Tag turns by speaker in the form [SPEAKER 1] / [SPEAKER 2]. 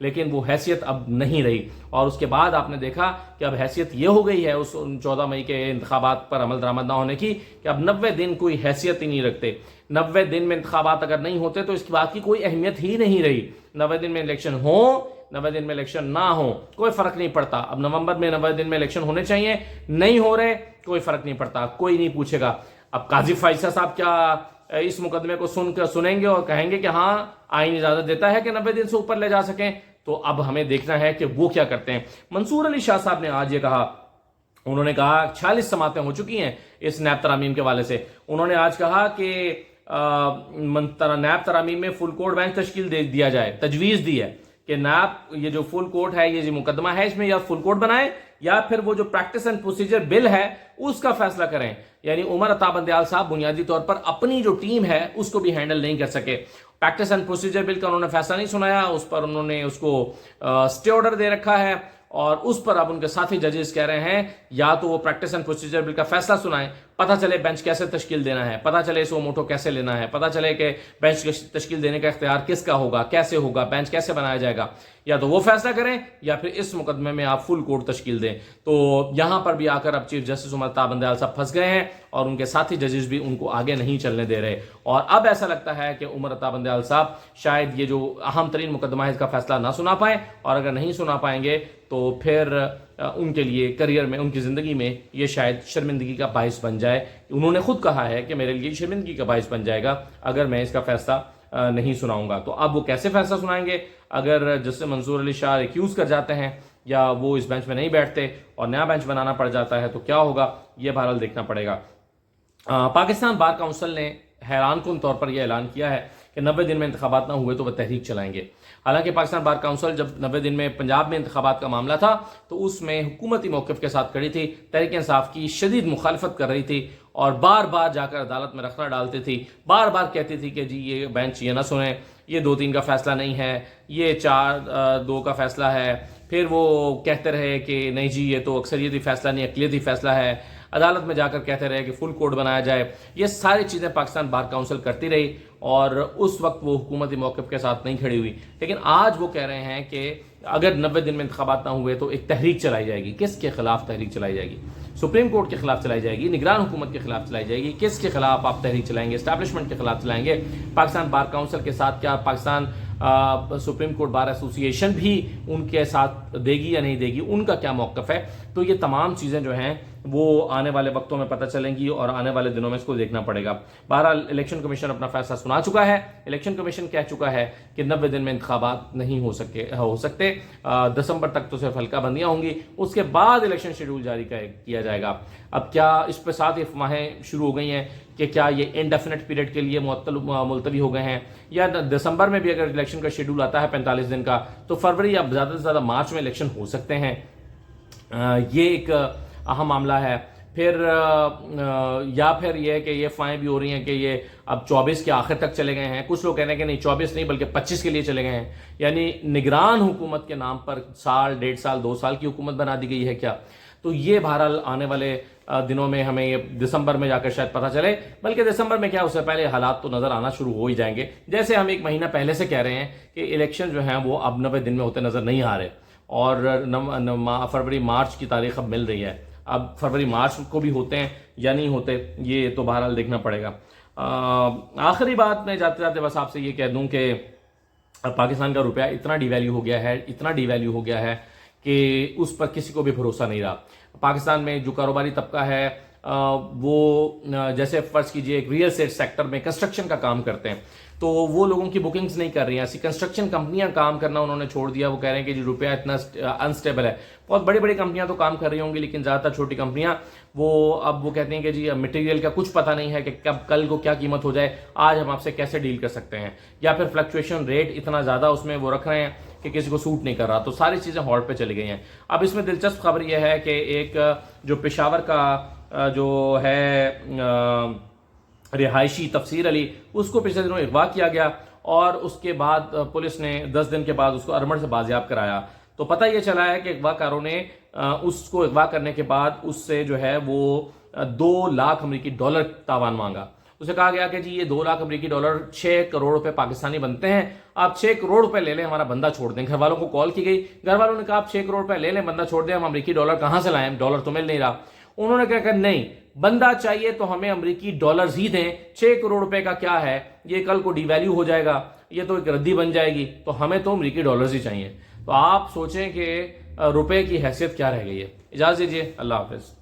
[SPEAKER 1] لیکن وہ حیثیت اب نہیں رہی، اور اس کے بعد آپ نے دیکھا کہ اب حیثیت یہ ہو گئی ہے اس 14 مئی کے انتخابات پر عمل درآمد نہ ہونے کی کہ اب 90 دن کوئی حیثیت ہی نہیں رکھتے۔ 90 دن میں انتخابات اگر نہیں ہوتے تو اس کی بات کی کوئی اہمیت ہی نہیں رہی۔ 90 دن میں الیکشن ہوں، 90 دن میں الیکشن نہ ہوں، کوئی فرق نہیں پڑتا۔ اب نومبر میں 90 دن میں الیکشن ہونے چاہیے، نہیں ہو رہے، کوئی فرق نہیں پڑتا، کوئی نہیں پوچھے گا۔ اب قاضی فائصہ صاحب کیا اس مقدمے کو سنیں گے اور کہیں گے کہ ہاں آئین اجازت دیتا ہے کہ 90 دن سے اوپر لے جا سکیں؟ تو اب ہمیں دیکھنا ہے کہ وہ کیا کرتے ہیں۔ منصور علی شاہ صاحب نے آج یہ کہا، انہوں نے کہا 46 سماعتیں ہو چکی ہیں اس نیب ترامیم کے حوالے سے، انہوں نے آج کہا کہ نیب ترامیم میں فل کورٹ بینچ تشکیل دیا جائے، تجویز دی ہے کہ نیب یہ جو فل کورٹ ہے، یہ جو مقدمہ ہے، اس میں یا فل کورٹ بنائے یا پھر وہ جو پریکٹس اینڈ پروسیجر بل ہے اس کا فیصلہ کریں۔ یعنی عمر عطا بندیال صاحب بنیادی طور پر اپنی جو ٹیم ہے اس کو بھی ہینڈل نہیں کر سکے۔ پریکٹس اینڈ پروسیجر بل کا انہوں نے فیصلہ نہیں سنایا، اس پر انہوں نے اس کو اسٹے آرڈر دے رکھا ہے، اور اس پر اب ان کے ساتھی ججز کہہ رہے ہیں یا تو وہ پریکٹس اینڈ پروسیجر بل کا فیصلہ سنائیں، پتہ چلے بینچ کیسے تشکیل دینا ہے، پتہ چلے سو موٹو کیسے لینا ہے، پتہ چلے کہ بینچ تشکیل دینے کا اختیار کس کا ہوگا، کیسے ہوگا، بینچ کیسے بنایا جائے گا، یا تو وہ فیصلہ کریں یا پھر اس مقدمے میں آپ فل کورٹ تشکیل دیں۔ تو یہاں پر بھی آ کر اب چیف جسٹس عمر عطا بندیال صاحب پھنس گئے ہیں، اور ان کے ساتھی ججز بھی ان کو آگے نہیں چلنے دے رہے، اور اب ایسا لگتا ہے کہ عمر عطا بندیال صاحب شاید یہ جو اہم ترین مقدمہ ہے اس کا فیصلہ نہ سنا پائیں، اور اگر نہیں سنا پائیں گے تو پھر ان کے لیے کریئر میں، ان کی زندگی میں یہ شاید شرمندگی کا باعث بن جائے۔ انہوں نے خود کہا ہے کہ میرے لیے شرمندگی کا باعث بن جائے گا اگر میں اس کا فیصلہ نہیں سناؤں گا۔ تو اب وہ کیسے فیصلہ سنائیں گے اگر جسٹس منصور علی شاہ ریکیوز کر جاتے ہیں یا وہ اس بینچ میں نہیں بیٹھتے اور نیا بینچ بنانا پڑ جاتا ہے تو کیا ہوگا، یہ بہرحال دیکھنا پڑے گا۔ پاکستان بار کونسل نے حیران کن طور پر یہ اعلان کیا ہے کہ 90 دن میں انتخابات نہ ہوئے تو وہ تحریک چلائیں گے۔ حالانکہ پاکستان بار کونسل جب 90 دن میں پنجاب میں انتخابات کا معاملہ تھا تو اس میں حکومتی موقف کے ساتھ کھڑی تھی، تحریک انصاف کی شدید مخالفت کر رہی تھی، اور بار بار جا کر عدالت میں رخنہ ڈالتی تھی، بار بار کہتی تھی کہ جی یہ بینچ یہ نہ سنیں، یہ 2-3 کا فیصلہ نہیں ہے، یہ 4-2 کا فیصلہ ہے۔ پھر وہ کہتے رہے کہ نہیں جی یہ تو اکثریتی فیصلہ نہیں، اقلیتی فیصلہ ہے۔ عدالت میں جا کر کہتے رہے کہ فل کورٹ بنایا جائے۔ یہ ساری چیزیں پاکستان بار کونسل کرتی رہی، اور اس وقت وہ حکومتی موقف کے ساتھ نہیں کھڑی ہوئی، لیکن آج وہ کہہ رہے ہیں کہ اگر 90 دن میں انتخابات نہ ہوئے تو ایک تحریک چلائی جائے گی۔ کس کے خلاف تحریک چلائی جائے گی؟ سپریم کورٹ کے خلاف چلائی جائے گی، نگران حکومت کے خلاف چلائی جائے گی؟ کس کے خلاف آپ تحریک چلائیں گے؟ اسٹیبلشمنٹ کے خلاف چلائیں گے؟ پاکستان بار کونسل کے ساتھ کیا پاکستان سپریم کورٹ بار ایسوسی ایشن بھی ان کے ساتھ دے گی یا نہیں دے گی؟ ان کا کیا موقف ہے؟ تو یہ تمام چیزیں جو ہیں وہ آنے والے وقتوں میں پتہ چلیں گی، اور آنے والے دنوں میں اس کو دیکھنا پڑے گا۔ بہرحال الیکشن کمیشن اپنا فیصلہ سنا چکا ہے، الیکشن کمیشن کہہ چکا ہے کہ 90 دن میں انتخابات نہیں ہو سکتے، دسمبر تک تو صرف حلقہ بندیاں ہوں گی، اس کے بعد الیکشن شیڈول جاری کیا جائے گا۔ اب کیا اس پہ ساتھ افواہیں شروع ہو گئی ہیں کہ کیا یہ انڈیفینٹ پیریڈ کے لیے ملتوی ہو گئے ہیں، یا دسمبر میں بھی اگر الیکشن کا شیڈول آتا ہے 45 دن کا تو فروری یا زیادہ سے زیادہ مارچ میں الیکشن ہو سکتے ہیں؟ یہ ایک اہم معاملہ ہے۔ پھر یا پھر یہ کہ یہ فائیں بھی ہو رہی ہیں کہ یہ اب 24 کے آخر تک چلے گئے ہیں، کچھ لوگ کہہ رہے ہیں کہ نہیں 24 نہیں بلکہ 25 کے لیے چلے گئے ہیں، یعنی نگران حکومت کے نام پر سال 1.5 سال 2 سال کی حکومت بنا دی گئی ہے کیا؟ تو یہ بہرحال آنے والے دنوں میں ہمیں یہ دسمبر میں جا کر شاید پتہ چلے، بلکہ دسمبر میں کیا اس سے پہلے حالات تو نظر آنا شروع ہو ہی جائیں گے، جیسے ہم 1 مہینہ پہلے سے کہہ رہے ہیں کہ الیکشن جو ہیں وہ اب 90 دن میں ہوتے نظر نہیں آ رہے، اور فروری مارچ کی تاریخ اب مل رہی ہے۔ اب فروری مارچ کو بھی ہوتے ہیں یا نہیں ہوتے، یہ تو بہرحال دیکھنا پڑے گا۔ آخری بات میں جاتے جاتے بس آپ سے یہ کہہ دوں کہ پاکستان کا روپیہ اتنا ڈی ویلیو ہو گیا ہے کہ اس پر کسی کو بھی بھروسہ نہیں رہا۔ پاکستان میں جو کاروباری طبقہ ہے وہ جیسے فرض کیجئے ایک ریئل اسٹیٹ سیکٹر میں کنسٹرکشن کا کام کرتے ہیں تو وہ لوگوں کی بکنگز نہیں کر رہی ہیں، ایسی کنسٹرکشن کمپنیاں کام کرنا انہوں نے چھوڑ دیا۔ وہ کہہ رہے ہیں کہ جو روپیہ اتنا انسٹیبل ہے، بہت بڑی بڑی کمپنیاں تو کام کر رہی ہوں گی لیکن زیادہ تر چھوٹی کمپنیاں وہ کہتے ہیں کہ جی مٹیریل کا کچھ پتہ نہیں ہے کہ کب کل کو کیا قیمت ہو جائے، آج ہم آپ سے کیسے ڈیل کر سکتے ہیں، یا پھر فلکچویشن ریٹ اتنا زیادہ اس میں وہ رکھ رہے ہیں کہ کسی کو سوٹ نہیں کر رہا، تو ساری چیزیں ہالٹ پہ چلی گئی ہیں۔ اب اس میں دلچسپ خبر یہ ہے کہ ایک جو پشاور کا جو ہے رہائشی تفسیر علی، اس کو پچھلے دنوں اغوا کیا گیا اور اس کے بعد پولیس نے 10 دن کے بعد اس کو ارمڑ سے بازیاب کرایا۔ تو پتہ یہ چلا ہے کہ اغوا کاروں نے اس کو اغوا کرنے کے بعد اس سے جو ہے وہ $2 لاکھ امریکی تاوان مانگا، اسے کہا گیا کہ جی یہ 2 لاکھ امریکی ڈالر 6 کروڑ روپے پاکستانی بنتے ہیں، آپ 6 کروڑ روپے لے لیں، ہمارا بندہ چھوڑ دیں۔ گھر والوں کو کال کی گئی، گھر والوں نے کہا آپ 6 کروڑ روپے لے لیں، بندہ چھوڑ دیں، ہم امریکی ڈالر کہاں سے لائیں، ڈالر تو مل نہیں رہا۔ انہوں نے کہا کہ نہیں، بندہ چاہیے تو ہمیں امریکی ڈالرز ہی دیں، 6 کروڑ روپے کا کیا ہے، یہ کل کو ڈی ویلیو ہو جائے گا، یہ تو ایک ردی بن جائے گی، تو ہمیں تو امریکی ڈالرز ہی چاہیے۔ تو آپ سوچیں کہ روپے کی حیثیت کیا رہ گئی ہے۔ اجازت دیجیے، اللہ حافظ۔